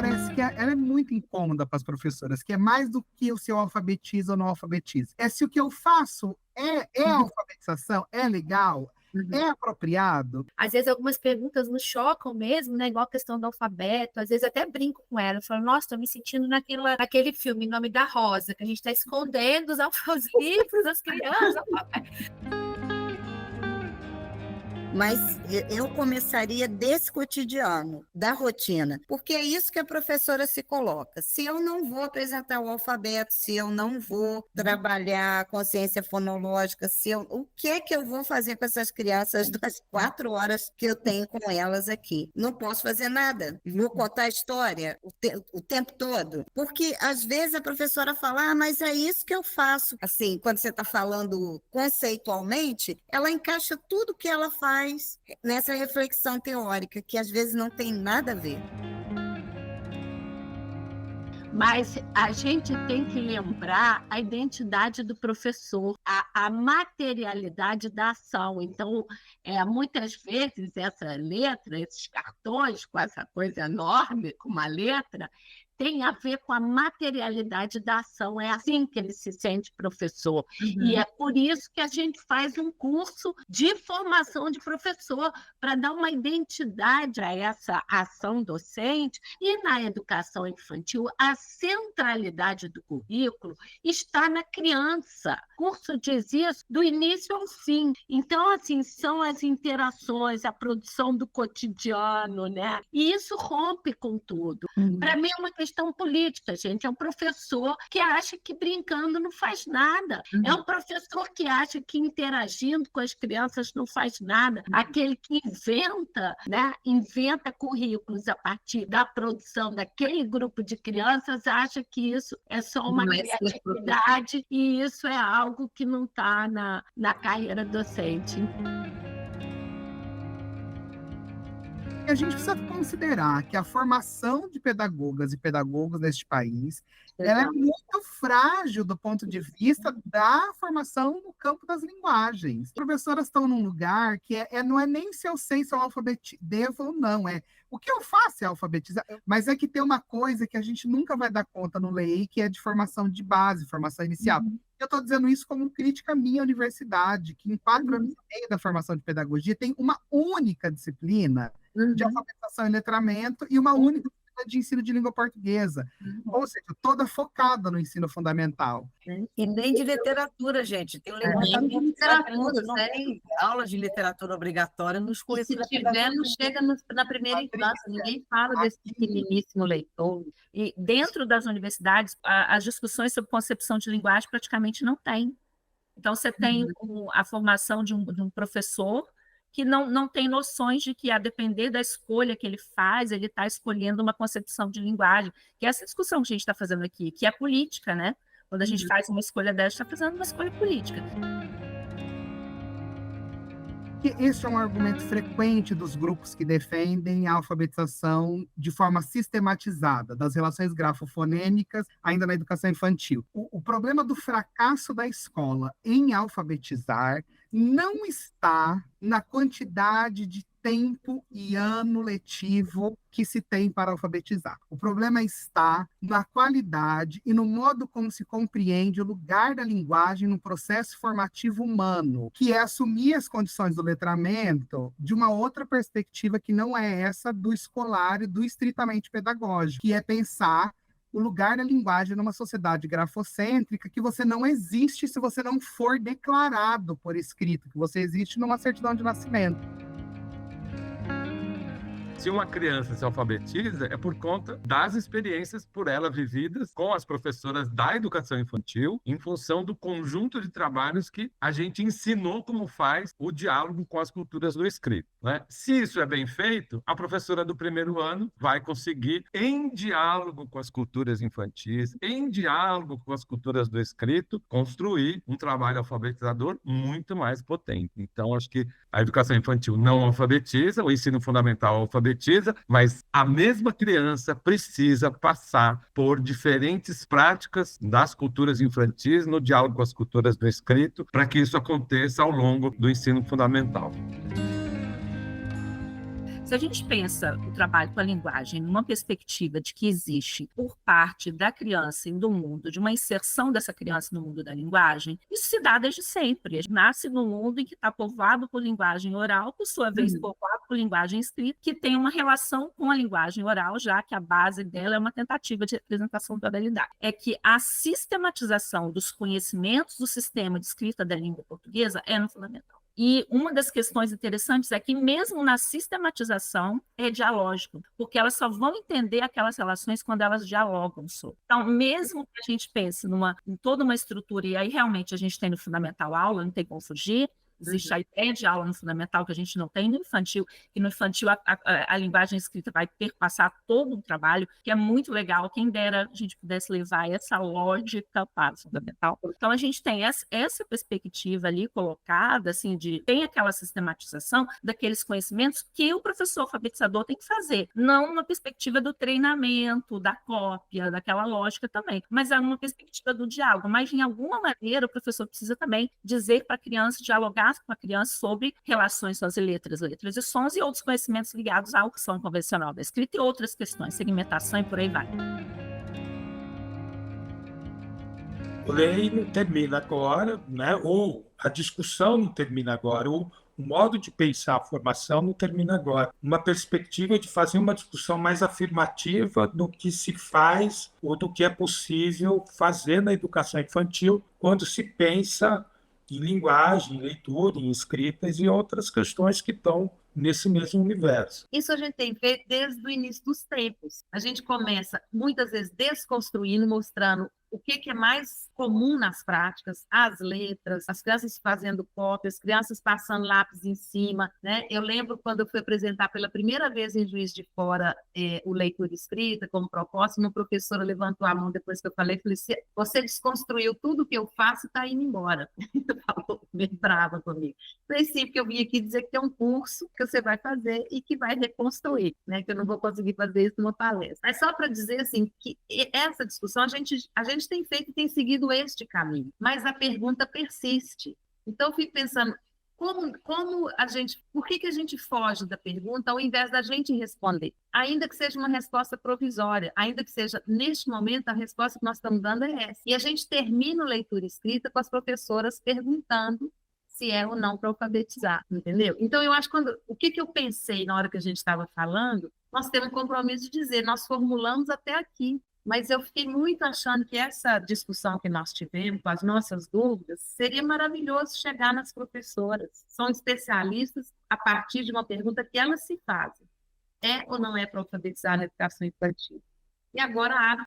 parece que ela é muito incômoda para as professoras, que é mais do que o se eu alfabetizo ou não alfabetizo. É se o que eu faço é alfabetização, é legal, é apropriado. Às vezes algumas perguntas nos chocam mesmo, né? Igual a questão do alfabeto. Às vezes até brinco com ela. Eu falo, nossa, estou me sentindo naquele filme, Em Nome da Rosa, que a gente está escondendo os livros das crianças. Mas eu começaria desse cotidiano, da rotina, porque é isso que a professora se coloca. Se eu não vou apresentar o alfabeto, se eu não vou trabalhar a consciência fonológica, o que é que eu vou fazer com essas crianças das 4 horas que eu tenho com elas aqui? Não posso fazer nada. Vou contar a história o tempo todo. Porque, às vezes, a professora fala, mas é isso que eu faço. Assim, quando você está falando conceitualmente, ela encaixa tudo que ela faz nessa reflexão teórica, que às vezes não tem nada a ver. Mas a gente tem que lembrar a identidade do professor, a materialidade da ação. Então, muitas vezes, essa letra, esses cartões com essa coisa enorme, com uma letra, tem a ver com a materialidade da ação. É assim que ele se sente professor. E é por isso que a gente faz um curso de formação de professor, para dar uma identidade a essa ação docente. E na educação infantil, a centralidade do currículo está na criança. O curso diz isso do início ao fim. Então, assim, são as interações, a produção do cotidiano, né? E isso rompe com tudo. Para mim, é uma questão política, gente. É um professor que acha que brincando não faz nada. É um professor que acha que interagindo com as crianças não faz nada. Aquele que inventa, né? Inventa currículos a partir da produção daquele grupo de crianças, acha que isso é só uma criatividade e isso é algo que não está na carreira docente. A gente precisa considerar que a formação de pedagogas e pedagogos neste país ela é muito frágil do ponto de vista da formação no campo das linguagens. As professoras estão num lugar que não é nem se eu sei se eu devo ou não, é o que eu faço é alfabetizar, mas é que tem uma coisa que a gente nunca vai dar conta no LEI, que é de formação de base, formação inicial. Eu estou dizendo isso como crítica à minha universidade, que em 4 anos e meio da formação de pedagogia tem uma única disciplina de alfabetização e letramento e uma única disciplina de ensino de língua portuguesa, ou seja, toda focada no ensino fundamental. E nem de literatura, gente. Tem nem de literatura, não tem aula de literatura obrigatória nos cursos. Se tiver, não chega na primeira infância, ninguém fala desse pequeniníssimo leitor. E dentro das universidades, as discussões sobre concepção de linguagem praticamente não tem. Então, você tem a formação de um professor que não tem noções de que, a depender da escolha que ele faz, ele está escolhendo uma concepção de linguagem, que é essa discussão que a gente está fazendo aqui, que é política, né? Quando a gente faz uma escolha dessa, está fazendo uma escolha política. Esse é um argumento frequente dos grupos que defendem a alfabetização de forma sistematizada, das relações grafofonêmicas, ainda na educação infantil. O problema do fracasso da escola em alfabetizar não está na quantidade de tempo e ano letivo que se tem para alfabetizar. O problema está na qualidade e no modo como se compreende o lugar da linguagem no processo formativo humano, que é assumir as condições do letramento de uma outra perspectiva que não é essa do escolar e do estritamente pedagógico, que é pensar o lugar da linguagem numa sociedade grafocêntrica, que você não existe se você não for declarado por escrito, que você existe numa certidão de nascimento. Se uma criança se alfabetiza, é por conta das experiências por ela vividas com as professoras da educação infantil, em função do conjunto de trabalhos que a gente ensinou como faz o diálogo com as culturas do escrito, né? Se isso é bem feito, a professora do primeiro ano vai conseguir, em diálogo com as culturas infantis, em diálogo com as culturas do escrito, construir um trabalho alfabetizador muito mais potente. Então, acho que a educação infantil não alfabetiza, o ensino fundamental alfabetiza, mas a mesma criança precisa passar por diferentes práticas das culturas infantis no diálogo com as culturas do escrito para que isso aconteça ao longo do ensino fundamental. Se a gente pensa o trabalho com a linguagem numa perspectiva de que existe, por parte da criança e do mundo, de uma inserção dessa criança no mundo da linguagem, isso se dá desde sempre. A gente nasce num mundo em que está povoado por linguagem oral, por sua vez povoado por linguagem escrita, que tem uma relação com a linguagem oral, já que a base dela é uma tentativa de representação da oralidade. É que a sistematização dos conhecimentos do sistema de escrita da língua portuguesa é no fundamental. E uma das questões interessantes é que mesmo na sistematização é dialógico, porque elas só vão entender aquelas relações quando elas dialogam sobre. Então, mesmo que a gente pense em toda uma estrutura, e aí realmente a gente tem no fundamental aula, não tem como fugir, existe a ideia de aula no fundamental que a gente não tem no infantil, que no infantil a linguagem escrita vai perpassar todo um trabalho, que é muito legal, quem dera a gente pudesse levar essa lógica para o fundamental. Então, a gente tem essa perspectiva ali colocada, assim, tem aquela sistematização daqueles conhecimentos que o professor alfabetizador tem que fazer, não uma perspectiva do treinamento, da cópia, daquela lógica também, mas é uma perspectiva do diálogo. Mas, de alguma maneira, o professor precisa também dizer para a criança, dialogar com a criança sobre relações às letras e sons e outros conhecimentos ligados à som convencional da escrita e outras questões, segmentação e por aí vai. O lei não termina agora, né? Ou a discussão não termina agora, ou o modo de pensar a formação não termina agora. Uma perspectiva de fazer uma discussão mais afirmativa do que se faz ou do que é possível fazer na educação infantil quando se pensa em linguagem, em leitura, em escritas e outras questões que estão nesse mesmo universo. Isso a gente tem feito desde o início dos tempos. A gente começa, muitas vezes, desconstruindo, mostrando o que é mais comum nas práticas, as letras, as crianças fazendo cópias, crianças passando lápis em cima, né? Eu lembro quando eu fui apresentar pela primeira vez em Juiz de Fora o leitura escrita como proposta, uma professora levantou a mão depois que eu falei, você desconstruiu tudo que eu faço e está indo embora. Falou bem brava comigo. Falei, sim, porque eu vim aqui dizer que tem um curso que você vai fazer e que vai reconstruir, né? Que eu não vou conseguir fazer isso numa palestra. Mas só para dizer assim que essa discussão a gente tem feito e tem seguido este caminho, mas a pergunta persiste. Então eu fico pensando por que a gente foge da pergunta ao invés da gente responder? Ainda que seja uma resposta provisória, ainda que seja, neste momento, a resposta que nós estamos dando é essa. E a gente termina a leitura escrita com as professoras perguntando se é ou não para alfabetizar, entendeu? Então, eu acho que o que eu pensei na hora que a gente estava falando, nós temos um compromisso de dizer, nós formulamos até aqui, mas eu fiquei muito achando que essa discussão que nós tivemos, com as nossas dúvidas, seria maravilhoso chegar nas professoras. São especialistas a partir de uma pergunta que elas se fazem. É ou não é para alfabetizar na educação infantil? E agora abre